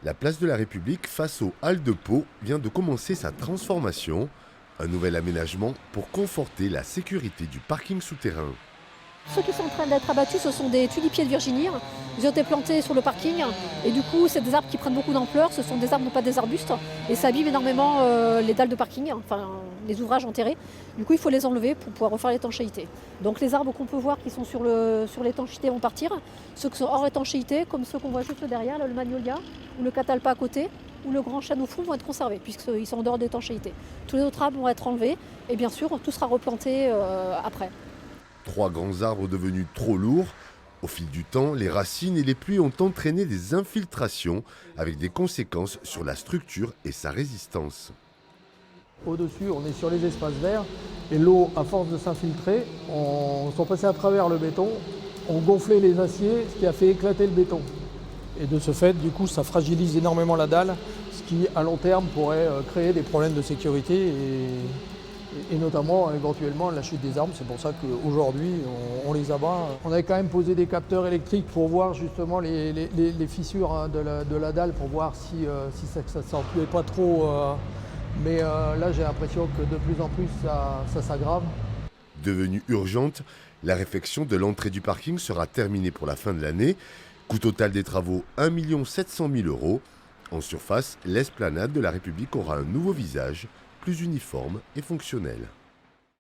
La place de la République face aux Halles de Pau vient de commencer sa transformation, un nouvel aménagement pour conforter la sécurité du parking souterrain. Ceux qui sont en train d'être abattus, ce sont des tulipiers de Virginie. Ils ont été plantés sur le parking et du coup, c'est des arbres qui prennent beaucoup d'ampleur. Ce sont des arbres, non pas des arbustes, et ça abîme énormément les dalles de parking, enfin les ouvrages enterrés. Du coup, il faut les enlever pour pouvoir refaire l'étanchéité. Donc les arbres qu'on peut voir qui sont sur l'étanchéité vont partir. Ceux qui sont hors étanchéité, comme ceux qu'on voit juste derrière, là, le magnolia ou le catalpa à côté, ou le grand chêne au fond, vont être conservés puisqu'ils sont en dehors d'étanchéité. Tous les autres arbres vont être enlevés et bien sûr, tout sera replanté après. 3 grands arbres devenus trop lourds. Au fil du temps, les racines et les pluies ont entraîné des infiltrations avec des conséquences sur la structure et sa résistance. Au-dessus, on est sur les espaces verts et l'eau, à force de s'infiltrer, sont passés à travers le béton, ont gonflé les aciers, ce qui a fait éclater le béton. Et de ce fait, du coup, ça fragilise énormément la dalle, ce qui, à long terme, pourrait créer des problèmes de sécurité et notamment éventuellement la chute des arbres. C'est pour ça qu'aujourd'hui on les abat. On avait quand même posé des capteurs électriques pour voir justement les fissures de la dalle pour voir si ça ne s'enfluait pas trop. Mais là j'ai l'impression que de plus en plus ça s'aggrave. Devenue urgente, la réfection de l'entrée du parking sera terminée pour la fin de l'année. Coût total des travaux 1 700 000 €. En surface, l'esplanade de la République aura un nouveau visage, plus uniforme et fonctionnel.